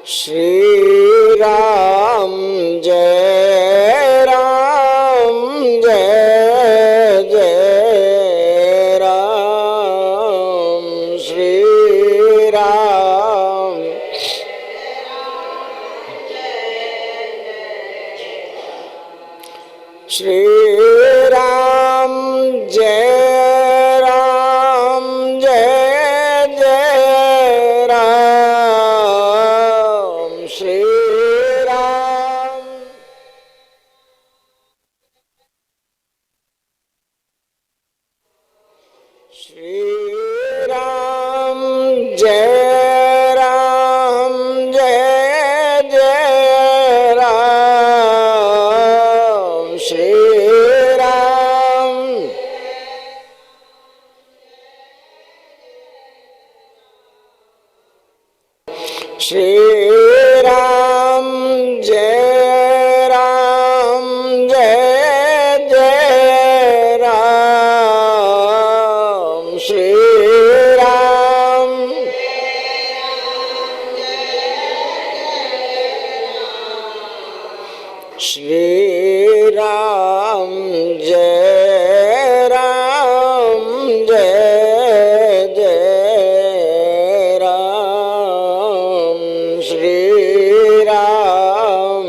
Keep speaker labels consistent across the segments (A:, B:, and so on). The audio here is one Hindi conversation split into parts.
A: श्री राम जय राम जय जय राम। श्री राम श्री राम जय राम जय जय राम। श्री राम श्री राम जय राम जय जय राम। श्री राम श्री राम जय राम जय जय राम। श्री राम श्री राम जय राम जय जय राम। श्री राम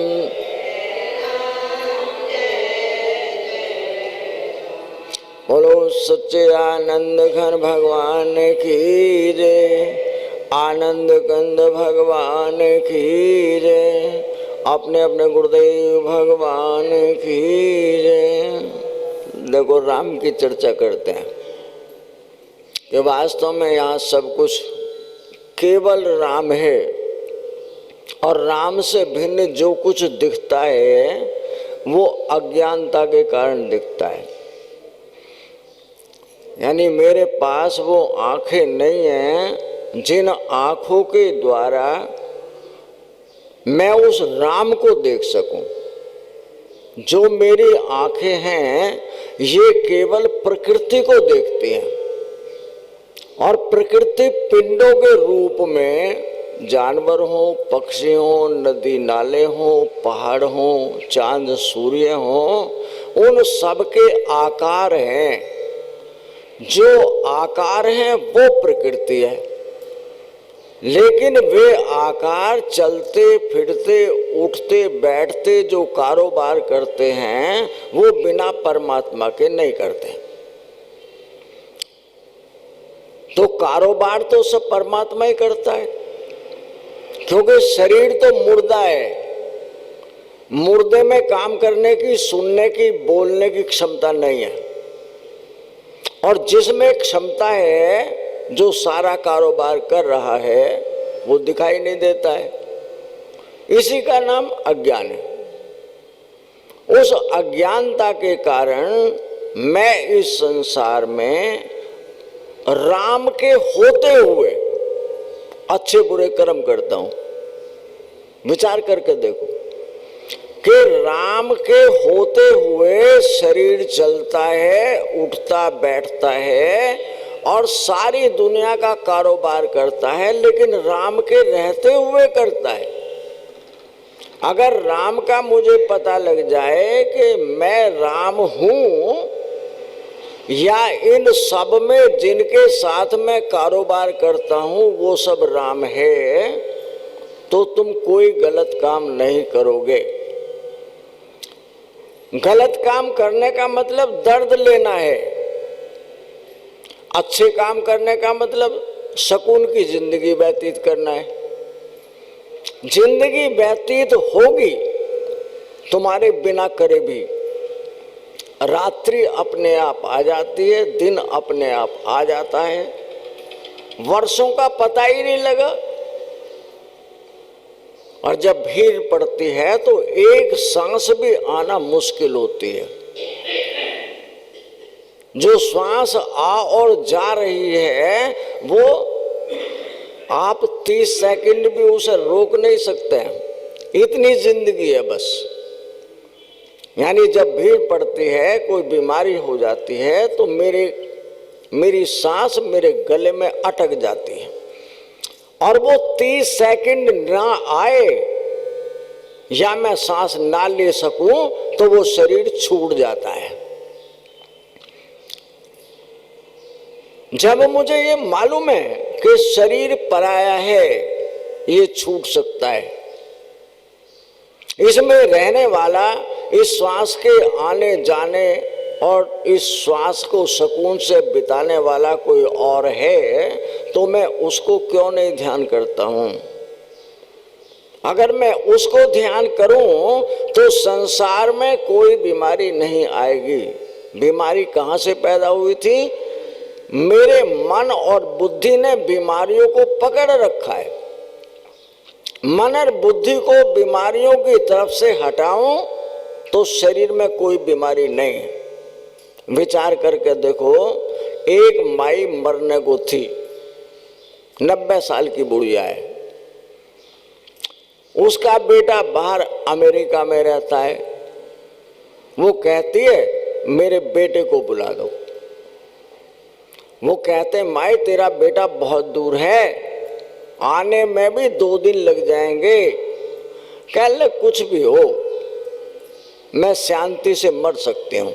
A: बोलो सच्चे आनंद घन भगवान की जय। आनंद कंद भगवान की जय। अपने अपने गुरुदेव भगवान की जय। देखो राम की चर्चा करते हैं कि वास्तव में यहाँ सब कुछ केवल राम है और राम से भिन्न जो कुछ दिखता है वो अज्ञानता के कारण दिखता है। यानी मेरे पास वो आंखें नहीं हैं जिन आंखों के द्वारा मैं उस राम को देख सकूं। जो मेरी आंखें हैं ये केवल प्रकृति को देखती हैं और प्रकृति पिंडों के रूप में जानवर हो, पक्षी हो, नदी नाले हो, पहाड़ हो, चांद सूर्य हो, उन सब के आकार हैं। जो आकार हैं वो प्रकृति है, लेकिन वे आकार चलते फिरते उठते बैठते जो कारोबार करते हैं वो बिना परमात्मा के नहीं करते। तो कारोबार तो सब परमात्मा ही करता है, क्योंकि शरीर तो मुर्दा है। मुर्दे में काम करने की, सुनने की, बोलने की क्षमता नहीं है, और जिसमें क्षमता है जो सारा कारोबार कर रहा है वो दिखाई नहीं देता है। इसी का नाम अज्ञान है। उस अज्ञानता के कारण मैं इस संसार में राम के होते हुए अच्छे बुरे कर्म करता हूं। विचार करके देखो कि राम के होते हुए शरीर चलता है, उठता बैठता है और सारी दुनिया का कारोबार करता है, लेकिन राम के रहते हुए करता है। अगर राम का मुझे पता लग जाए कि मैं राम हूं या इन सब में जिनके साथ मैं कारोबार करता हूं वो सब राम है, तो तुम कोई गलत काम नहीं करोगे। गलत काम करने का मतलब दर्द लेना है। अच्छे काम करने का मतलब सुकून की जिंदगी व्यतीत करना है। जिंदगी व्यतीत होगी तुम्हारे बिना करे भी। रात्रि अपने आप आ जाती है, दिन अपने आप आ जाता है, वर्षों का पता ही नहीं लगा। और जब भीड़ पड़ती है तो एक सांस भी आना मुश्किल होती है। जो श्वास आ और जा रही है वो आप 30 सेकंड भी उसे रोक नहीं सकते हैं। इतनी जिंदगी है बस। यानी जब भीड़ पड़ती है, कोई बीमारी हो जाती है तो मेरी सांस मेरे गले में अटक जाती है और वो 30 सेकंड ना आए या मैं सांस ना ले सकूं तो वो शरीर छूट जाता है। जब मुझे ये मालूम है कि शरीर पराया है, ये छूट सकता है, इसमें रहने वाला, इस श्वास के आने जाने और इस श्वास को सुकून से बिताने वाला कोई और है, तो मैं उसको क्यों नहीं ध्यान करता हूं? अगर मैं उसको ध्यान करूं तो संसार में कोई बीमारी नहीं आएगी। बीमारी कहां से पैदा हुई थी? मेरे मन और बुद्धि ने बीमारियों को पकड़ रखा है। मन और बुद्धि को बीमारियों की तरफ से हटाऊं तो शरीर में कोई बीमारी नहीं है। विचार करके देखो, एक माई मरने को थी, 90 साल की बुढ़िया है, उसका बेटा बाहर अमेरिका में रहता है। वो कहती है मेरे बेटे को बुला दो। वो कहते माई तेरा बेटा बहुत दूर है, आने में भी 2 दिन लग जाएंगे। कह ले कुछ भी हो, मैं शांति से मर सकती हूं।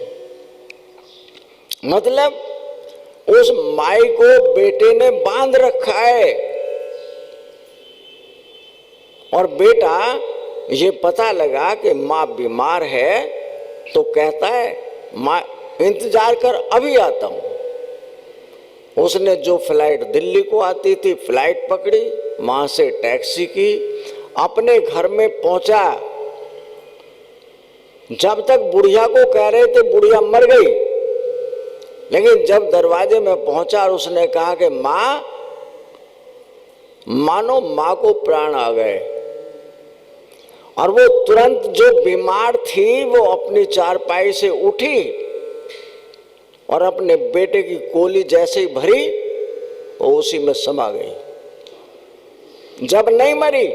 A: मतलब उस माई को बेटे ने बांध रखा है और बेटा ये पता लगा कि माँ बीमार है तो कहता है माँ इंतजार कर, अभी आता हूं। उसने जो फ्लाइट दिल्ली को आती थी फ्लाइट पकड़ी, वहां से टैक्सी की, अपने घर में पहुंचा। जब तक बुढ़िया को कह रहे थे बुढ़िया मर गई, लेकिन जब दरवाजे में पहुंचा और उसने कहा कि मां, मानो मां को प्राण आ गए। और वो तुरंत जो बीमार थी वो अपनी चारपाई से उठी और अपने बेटे की कोली जैसे ही भरी वो उसी में समा गई। जब नहीं मरी,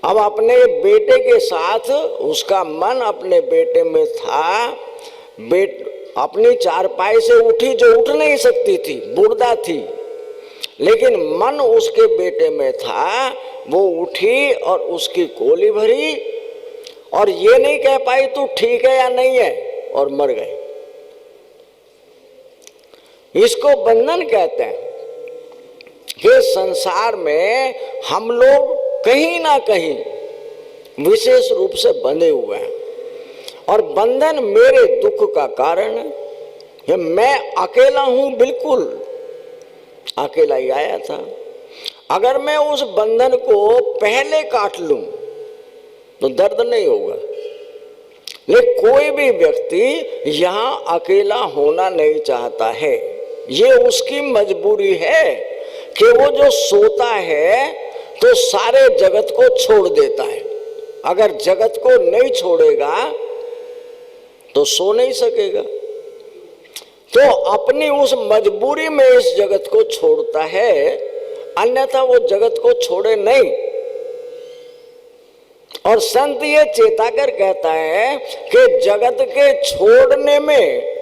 A: अब अपने बेटे के साथ उसका मन अपने बेटे में था। अपनी चारपाई से उठी जो उठ नहीं सकती थी, बुर्दा थी, लेकिन मन उसके बेटे में था। वो उठी और उसकी कोली भरी और ये नहीं कह पाई तू ठीक है या नहीं है, और मर गए। इसको बंधन कहते हैं कि संसार में हम लोग कहीं ना कहीं विशेष रूप से बंधे हुए हैं और बंधन मेरे दुख का कारण है। मैं अकेला हूं, बिल्कुल अकेला ही आया था। अगर मैं उस बंधन को पहले काट लूं तो दर्द नहीं होगा। लेकिन कोई भी व्यक्ति यहां अकेला होना नहीं चाहता है। ये उसकी मजबूरी है कि वो जो सोता है तो सारे जगत को छोड़ देता है। अगर जगत को नहीं छोड़ेगा तो सो नहीं सकेगा, तो अपनी उस मजबूरी में इस जगत को छोड़ता है, अन्यथा वो जगत को छोड़े नहीं। और संत ये चेताकर कहता है कि जगत के छोड़ने में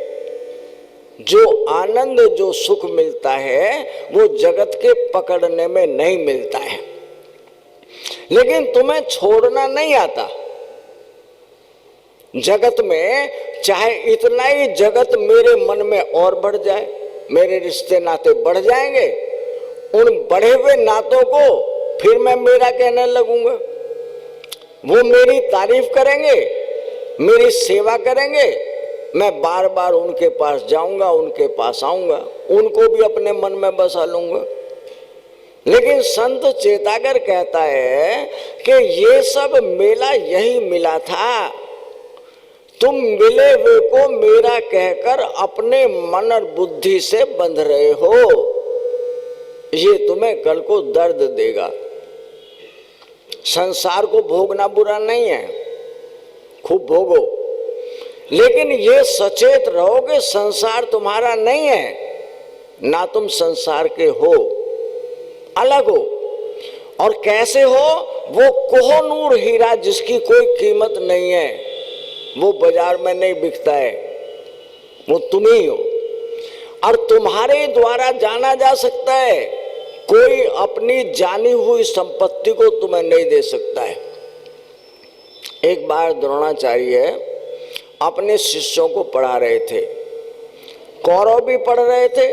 A: जो आनंद, जो सुख मिलता है वो जगत के पकड़ने में नहीं मिलता है। लेकिन तुम्हें छोड़ना नहीं आता। जगत में चाहे इतना ही जगत मेरे मन में और बढ़ जाए, मेरे रिश्ते नाते बढ़ जाएंगे, उन बढ़े हुए नातों को फिर मैं मेरा कहने लगूंगा। वो मेरी तारीफ करेंगे, मेरी सेवा करेंगे, मैं बार बार उनके पास जाऊंगा, उनके पास आऊंगा, उनको भी अपने मन में बसा लूंगा। लेकिन संत चेताकर कहता है कि ये सब मेला यही मिला था। तुम मिले हुए को मेरा कहकर अपने मन और बुद्धि से बंध रहे हो। ये तुम्हें कल को दर्द देगा। संसार को भोगना बुरा नहीं है, खूब भोगो, लेकिन ये सचेत रहो कि संसार तुम्हारा नहीं है, ना तुम संसार के हो, अलग हो। और कैसे हो? वो कोहनूर हीरा जिसकी कोई कीमत नहीं है, वो बाजार में नहीं बिकता है, वो तुम ही हो। और तुम्हारे द्वारा जाना जा सकता है, कोई अपनी जानी हुई संपत्ति को तुम्हें नहीं दे सकता है। एक बार द्रोणाचार्य अपने शिष्यों को पढ़ा रहे थे, कौरव भी पढ़ रहे थे,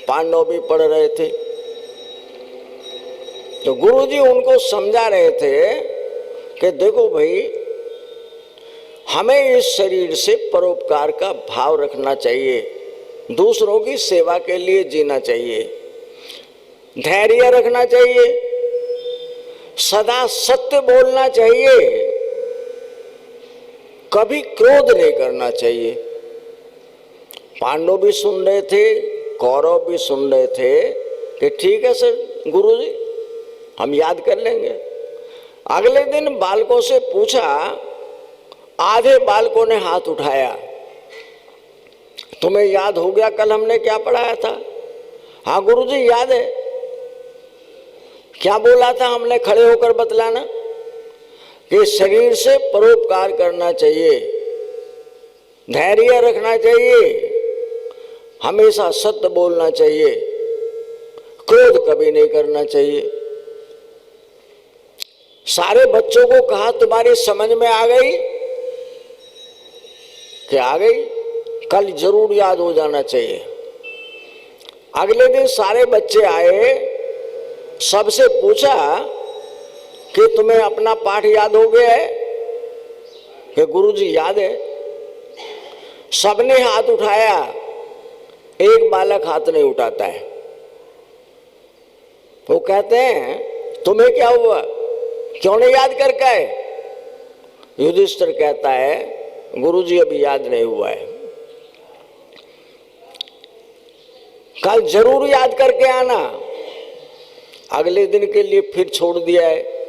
A: पांडव भी पढ़ रहे थे। तो गुरुजी उनको समझा रहे थे कि देखो भाई, हमें इस शरीर से परोपकार का भाव रखना चाहिए, दूसरों की सेवा के लिए जीना चाहिए, धैर्य रखना चाहिए, सदा सत्य बोलना चाहिए, कभी क्रोध नहीं करना चाहिए। पांडव भी सुन रहे थे, कौरव भी सुन रहे थे कि ठीक है सर गुरुजी, हम याद कर लेंगे। अगले दिन बालकों से पूछा, आधे बालकों ने हाथ उठाया, तुम्हें याद हो गया कल हमने क्या पढ़ाया था? हाँ गुरुजी याद है। क्या बोला था हमने? खड़े होकर बतलाना। कि शरीर से परोपकार करना चाहिए, धैर्य रखना चाहिए, हमेशा सत्य बोलना चाहिए, क्रोध कभी नहीं करना चाहिए। सारे बच्चों को कहा तुम्हारी समझ में आ गई? कि आ गई, कल जरूर याद हो जाना चाहिए। अगले दिन सारे बच्चे आए, सबसे पूछा कि तुम्हें अपना पाठ याद हो गया है? कि गुरुजी याद है। सबने हाथ उठाया, एक बालक हाथ नहीं उठाता है। वो कहते हैं तुम्हें क्या हुआ, क्यों नहीं याद करके आए? युधिष्ठिर कहता है गुरुजी अभी याद नहीं हुआ है, कल जरूर याद करके आना। अगले दिन के लिए फिर छोड़ दिया है।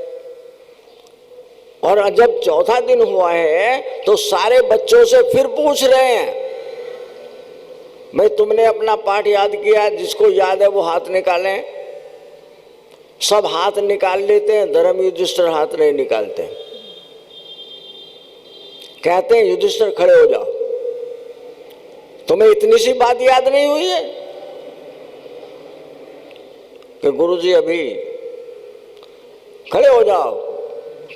A: और जब चौथा दिन हुआ है तो सारे बच्चों से फिर पूछ रहे हैं, भाई तुमने अपना पाठ याद किया? जिसको याद है वो हाथ निकालें। सब हाथ निकाल लेते हैं, धर्म युधिष्ठिर हाथ नहीं निकालते। कहते हैं युधिष्ठिर खड़े हो जाओ, तुम्हें इतनी सी बात याद नहीं हुई है? कि गुरुजी अभी। खड़े हो जाओ।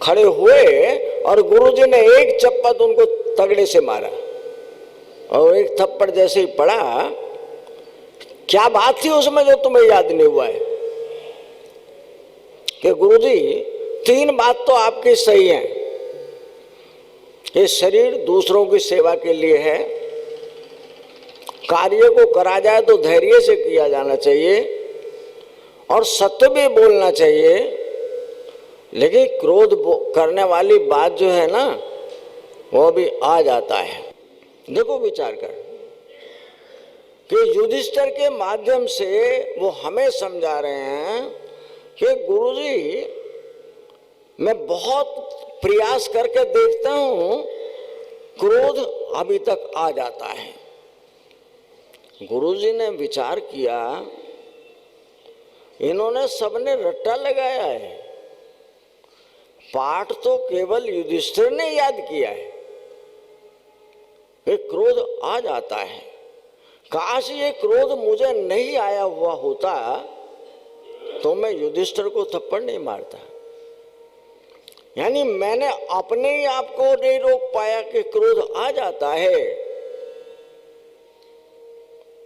A: खड़े हुए और गुरुजी ने एक चप्पट उनको तगड़े से मारा और एक थप्पड़ जैसे ही पड़ा। क्या बात थी उसमें जो तुम्हें याद नहीं हुआ है? कि गुरुजी तीन बात तो आपकी सही है, ये शरीर दूसरों की सेवा के लिए है, कार्य को करा जाए तो धैर्य से किया जाना चाहिए और सत्य भी बोलना चाहिए, लेकिन क्रोध करने वाली बात जो है ना वो भी आ जाता है। देखो विचार कर कि युधिष्ठिर के माध्यम से वो हमें समझा रहे हैं कि गुरुजी मैं बहुत प्रयास करके देखता हूं, क्रोध अभी तक आ जाता है। गुरुजी ने विचार किया, इन्होंने सबने रट्टा लगाया है, पाठ तो केवल युधिष्ठिर ने याद किया है, ये क्रोध आ जाता है। काश ये क्रोध मुझे नहीं आया हुआ होता तो मैं युधिष्ठिर को थप्पड़ नहीं मारता। यानी मैंने अपने ही आप को नहीं रोक पाया कि क्रोध आ जाता है,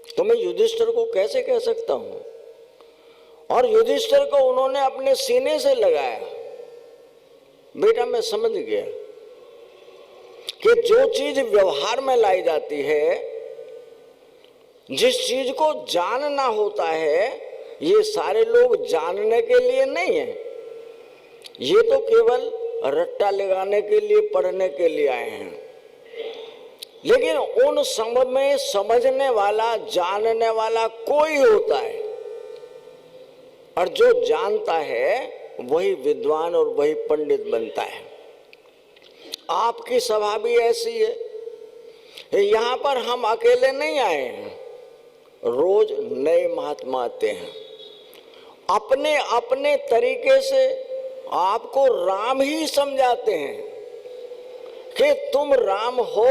A: तो मैं युधिष्ठिर को कैसे कह सकता हूं? और युधिष्ठिर को उन्होंने अपने सीने से लगाया। बेटा मैं समझ गया कि जो चीज व्यवहार में लाई जाती है, जिस चीज को जानना होता है, ये सारे लोग जानने के लिए नहीं है, ये तो केवल रट्टा लगाने के लिए, पढ़ने के लिए आए हैं। लेकिन उन सब में समझने वाला, जानने वाला कोई होता है, और जो जानता है वही विद्वान और वही पंडित बनता है। आपकी सभा भी ऐसी है। यहां पर हम अकेले नहीं आए हैं, रोज नए महात्मा आते हैं, अपने अपने तरीके से आपको राम ही समझाते हैं कि तुम राम हो,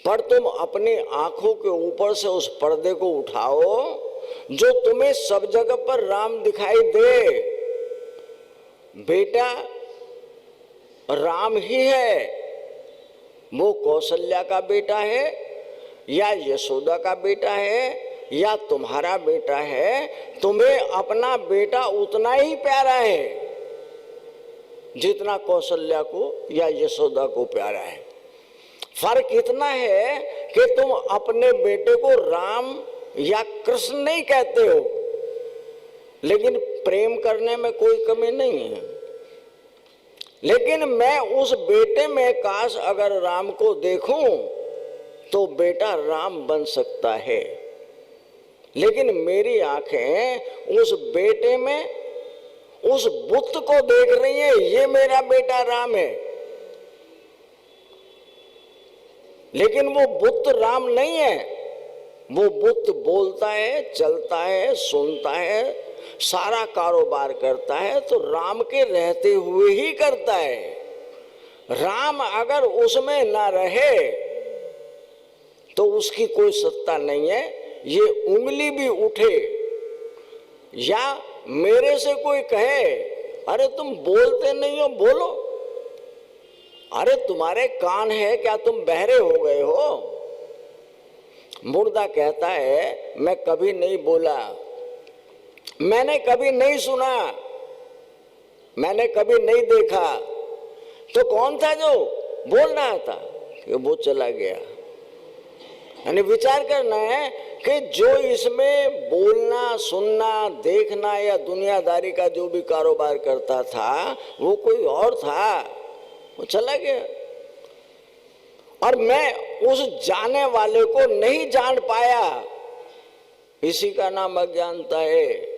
A: पर तुम अपनी आंखों के ऊपर से उस पर्दे को उठाओ जो तुम्हें सब जगह पर राम दिखाई दे, बेटा राम ही है। वो कौशल्या का बेटा है या यशोदा का बेटा है या तुम्हारा बेटा है, तुम्हें अपना बेटा उतना ही प्यारा है जितना कौशल्या को या यशोदा को प्यारा है। फर्क इतना है कि तुम अपने बेटे को राम या कृष्ण नहीं कहते हो, लेकिन प्रेम करने में कोई कमी नहीं है। लेकिन मैं उस बेटे में काश अगर राम को देखूं तो बेटा राम बन सकता है, लेकिन मेरी आंखें उस बेटे में उस बुत को देख रही है, ये मेरा बेटा राम है, लेकिन वो बुत राम नहीं है। वो बुत बोलता है, चलता है, सुनता है, सारा कारोबार करता है तो राम के रहते हुए ही करता है। राम अगर उसमें ना रहे तो उसकी कोई सत्ता नहीं है। ये उंगली भी उठे या मेरे से कोई कहे अरे तुम बोलते नहीं हो, बोलो, अरे तुम्हारे कान है क्या, तुम बहरे हो गए हो? मुर्दा कहता है मैं कभी नहीं बोला, मैंने कभी नहीं सुना, मैंने कभी नहीं देखा। तो कौन था जो बोल रहा था? कि वो चला गया। यानी विचार करना है कि जो इसमें बोलना, सुनना, देखना या दुनियादारी का जो भी कारोबार करता था वो कोई और था, वो चला गया। और मैं उस जाने वाले को नहीं जान पाया, इसी का नाम अज्ञानता है।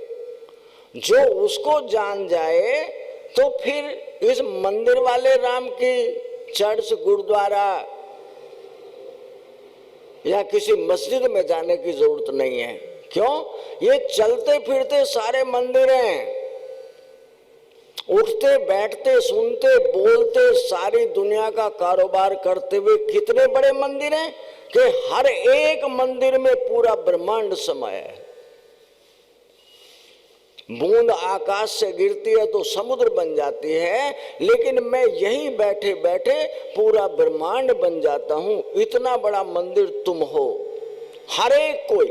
A: जो उसको जान जाए तो फिर इस मंदिर वाले राम की चर्च, गुरुद्वारा या किसी मस्जिद में जाने की जरूरत नहीं है। क्यों? ये चलते फिरते सारे मंदिर हैं, उठते बैठते सुनते बोलते सारी दुनिया का कारोबार करते हुए कितने बड़े मंदिर हैं कि हर एक मंदिर में पूरा ब्रह्मांड समाया है। बूंद आकाश से गिरती है तो समुद्र बन जाती है, लेकिन मैं यहीं बैठे बैठे पूरा ब्रह्मांड बन जाता हूं। इतना बड़ा मंदिर तुम हो, हर एक कोई।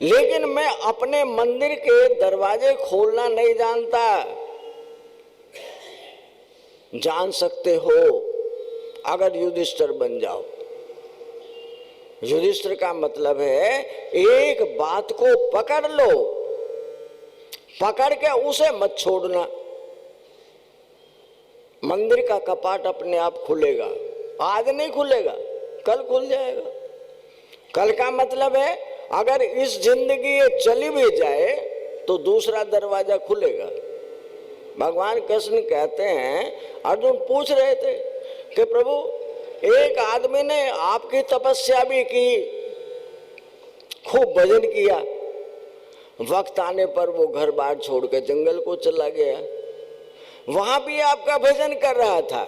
A: लेकिन मैं अपने मंदिर के दरवाजे खोलना नहीं जानता। जान सकते हो अगर युधिष्ठिर बन जाओ। युधिष्ठिर का मतलब है एक बात को पकड़ लो, पकड़ के उसे मत छोड़ना। मंदिर का कपाट अपने आप खुलेगा, आज नहीं खुलेगा, कल खुल जाएगा। कल का मतलब है अगर इस जिंदगी ये चली भी जाए तो दूसरा दरवाजा खुलेगा। भगवान कृष्ण कहते हैं, अर्जुन पूछ रहे थे कि प्रभु एक आदमी ने आपकी तपस्या भी की, खूब भजन किया, वक्त आने पर वो घर बार छोड़ के जंगल को चला गया, वहां भी आपका भजन कर रहा था,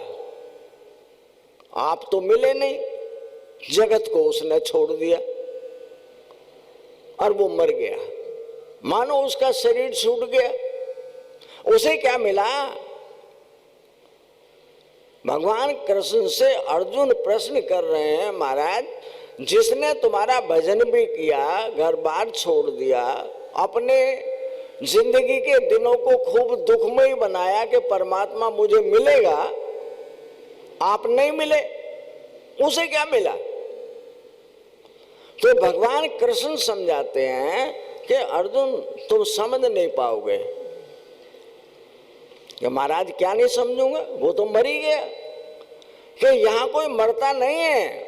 A: आप तो मिले नहीं, जगत को उसने छोड़ दिया और वो मर गया, मानो उसका शरीर छूट गया। उसे क्या मिला? भगवान कृष्ण से अर्जुन प्रश्न कर रहे हैं, महाराज जिसने तुम्हारा भजन भी किया, घर बार छोड़ दिया, अपने जिंदगी के दिनों को खूब दुखमय बनाया कि परमात्मा मुझे मिलेगा, आप नहीं मिले, उसे क्या मिला? तो भगवान कृष्ण समझाते हैं कि अर्जुन तुम समझ नहीं पाओगे। कि महाराज क्या नहीं समझूंगा, वो तो मर ही गया। कि यहां कोई मरता नहीं है,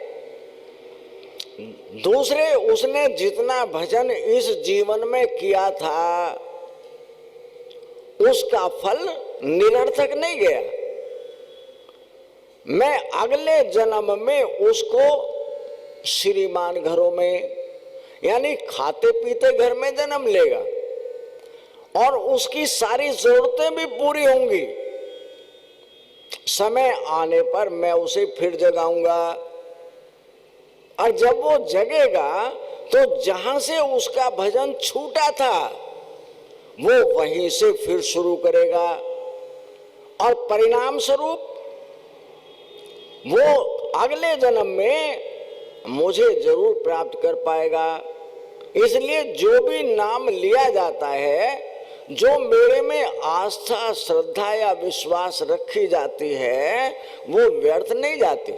A: दूसरे उसने जितना भजन इस जीवन में किया था उसका फल निरर्थक नहीं गया। मैं अगले जन्म में उसको श्रीमान घरों में यानी खाते पीते घर में जन्म लेगा और उसकी सारी जरूरतें भी पूरी होंगी। समय आने पर मैं उसे फिर जगाऊंगा और जब वो जगेगा तो जहां से उसका भजन छूटा था वो वहीं से फिर शुरू करेगा और परिणाम स्वरूप वो अगले जन्म में मुझे जरूर प्राप्त कर पाएगा। इसलिए जो भी नाम लिया जाता है, जो मेरे में आस्था, श्रद्धा या विश्वास रखी जाती है, वो व्यर्थ नहीं जाती।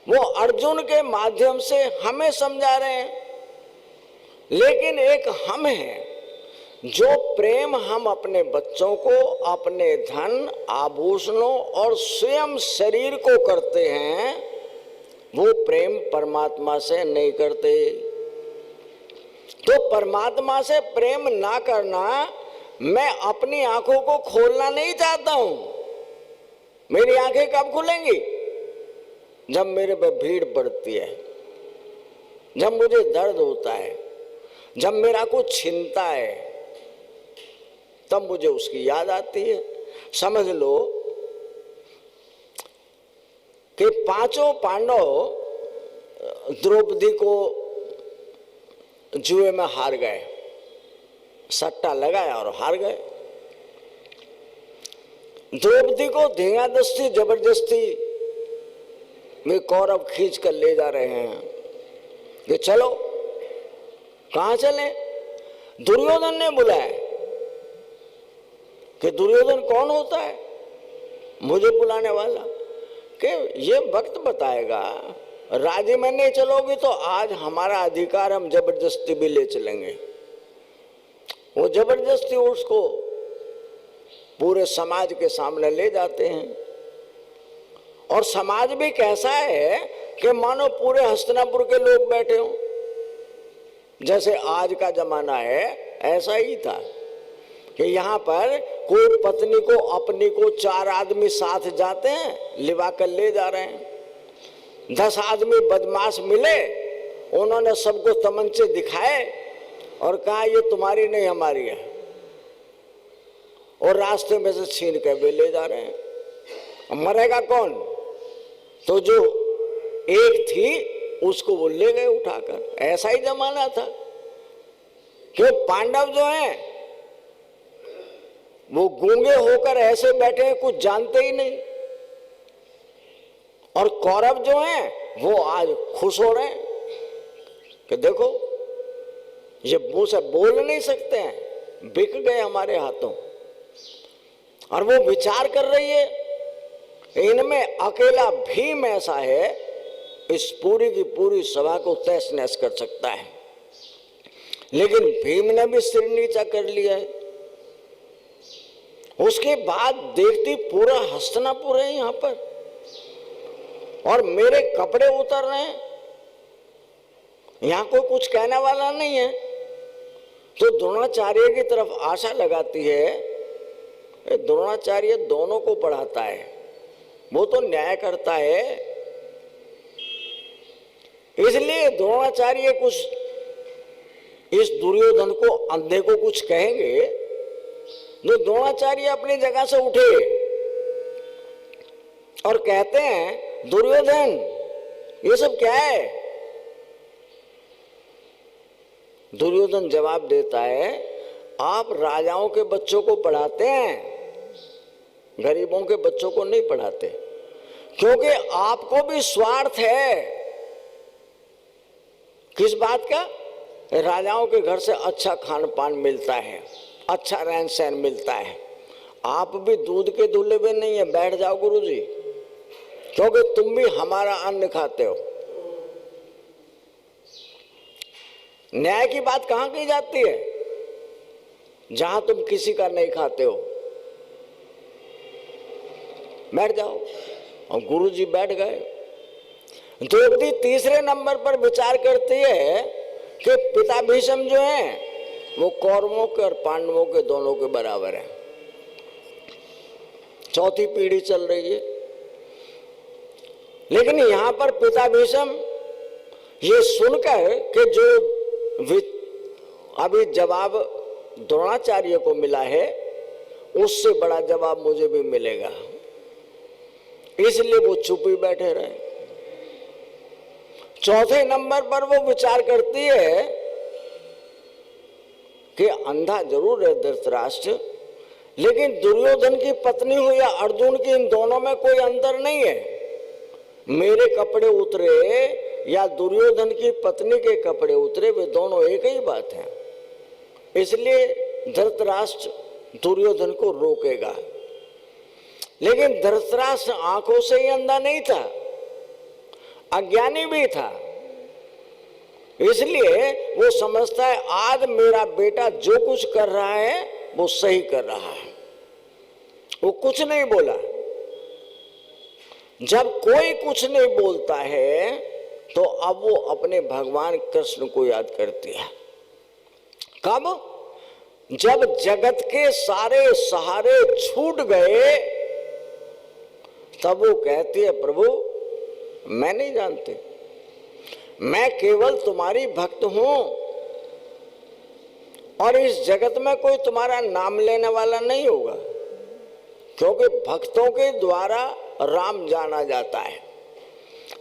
A: वो अर्जुन के माध्यम से हमें समझा रहे हैं, लेकिन एक हम है जो प्रेम हम अपने बच्चों को, अपने धन आभूषणों और स्वयं शरीर को करते हैं, वो प्रेम परमात्मा से नहीं करते। तो परमात्मा से प्रेम ना करना, मैं अपनी आंखों को खोलना नहीं चाहता हूं। मेरी आंखें कब खुलेंगी? जब मेरे पे भीड़ पड़ती है, जब मुझे दर्द होता है, जब मेरा कुछ छिनता है, तब मुझे उसकी याद आती है। समझ लो कि पांचों पांडव द्रौपदी को जुए में हार गए, सट्टा लगाया और हार गए। द्रौपदी को धींगादस्ती जबरदस्ती में कौरव खींच कर ले जा रहे हैं कि चलो। कहां चले? दुर्योधन ने बुलाया कि दुर्योधन कौन होता है मुझे बुलाने वाला? कि ये वक्त बताएगा, राजी में नहीं चलोगी तो आज हमारा अधिकार हम जबरदस्ती भी ले चलेंगे। वो जबरदस्ती उसको पूरे समाज के सामने ले जाते हैं। और समाज भी कैसा है कि मानो पूरे हस्तिनापुर के लोग बैठे हों। जैसे आज का जमाना है, ऐसा ही था कि यहाँ पर कोई पत्नी को, अपनी को 4 आदमी साथ जाते हैं, लिवा कर ले जा रहे हैं। 10 आदमी बदमाश मिले, उन्होंने सबको तमंचे दिखाए और कहा ये तुम्हारी नहीं हमारी है, और रास्ते में से छीन कर वे ले जा रहे हैं। मरेगा कौन? तो जो एक थी उसको वो ले गए उठाकर। ऐसा ही जमाना था। क्यों? पांडव जो हैं वो गूंगे होकर ऐसे बैठे हैं, कुछ जानते ही नहीं। और कौरव जो हैं वो आज खुश हो रहे हैं कि देखो ये मुंह से बोल नहीं सकते हैं, बिक गए हमारे हाथों। और वो विचार कर रही है, इनमें अकेला भीम ऐसा है, इस पूरी की पूरी सभा को तहस नहस कर सकता है। लेकिन भीम ने भी सिर नीचा कर लिया है। उसके बाद देखती पूरा हस्तिनापुर है यहां पर, और मेरे कपड़े उतर रहे हैं, यहां कोई कुछ कहने वाला नहीं है। तो द्रोणाचार्य की तरफ आशा लगाती है। द्रोणाचार्य दोनों को पढ़ाता है, वो तो न्याय करता है। इसलिए द्रोणाचार्य कुछ इस दुर्योधन को, अंधे को कुछ कहेंगे। जो द्रोणाचार्य अपनी जगह से उठे और कहते हैं, दुर्योधन ये सब क्या है? दुर्योधन जवाब देता है, आप राजाओं के बच्चों को पढ़ाते हैं, गरीबों के बच्चों को नहीं पढ़ाते, क्योंकि आपको भी स्वार्थ है। किस बात का? राजाओं के घर से अच्छा खान पान मिलता है, अच्छा रहन सहन मिलता है। आप भी दूध के दूल्हे हुए नहीं है, बैठ जाओ गुरुजी, क्योंकि तुम भी हमारा अन्न खाते हो। न्याय की बात कहां की जाती है? जहां तुम किसी का नहीं खाते हो, बैठ जाओ। और गुरुजी बैठ गए। द्रौपदी तीसरे नंबर पर विचार करती है कि पिता भीष्म जो हैं वो कौरवों के और पांडवों के दोनों के बराबर हैं। चौथी पीढ़ी चल रही है। लेकिन यहां पर पिता भीष्म ये सुनकर कि जो अभी जवाब द्रोणाचार्य को मिला है, उससे बड़ा जवाब मुझे भी मिलेगा, इसलिए वो चुप ही बैठे रहे। चौथे नंबर पर वो विचार करती है कि अंधा जरूर है धृतराष्ट्र, लेकिन दुर्योधन की पत्नी हो या अर्जुन की, इन दोनों में कोई अंतर नहीं है। मेरे कपड़े उतरे या दुर्योधन की पत्नी के कपड़े उतरे, वे दोनों एक ही बात है। इसलिए धृतराष्ट्र दुर्योधन को रोकेगा। लेकिन धृतराष्ट्र आंखों से ही अंधा नहीं था, अज्ञानी भी था। इसलिए वो समझता है आज मेरा बेटा जो कुछ कर रहा है वो सही कर रहा है। वो कुछ नहीं बोला। जब कोई कुछ नहीं बोलता है तो अब वो अपने भगवान कृष्ण को याद करती है। कब? जब जगत के सारे सहारे छूट गए तब वो कहती है प्रभु मैं नहीं जानती, मैं केवल तुम्हारी भक्त हूं और इस जगत में कोई तुम्हारा नाम लेने वाला नहीं होगा, क्योंकि भक्तों के द्वारा राम जाना जाता है।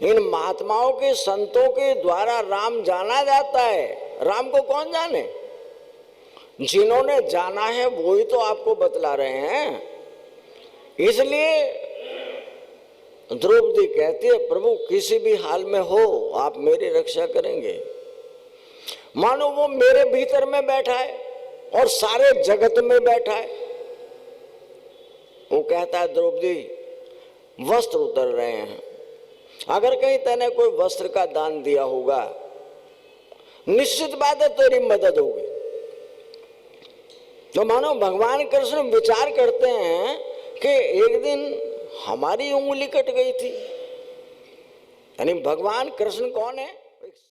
A: इन महात्माओं के संतों के द्वारा राम जाना जाता है। राम को कौन जाने? जिन्होंने जाना है वो ही तो आपको बतला रहे हैं। इसलिए द्रौपदी कहती है प्रभु किसी भी हाल में हो आप मेरी रक्षा करेंगे। मानो वो मेरे भीतर में बैठा है और सारे जगत में बैठा है। वो कहता है द्रौपदी वस्त्र उतर रहे हैं, अगर कहीं तूने कोई वस्त्र का दान दिया होगा निश्चित बात है तेरी मदद होगी। तो मानो भगवान कृष्ण विचार करते हैं कि एक दिन हमारी उंगली कट गई थी। यानी भगवान कृष्ण कौन है?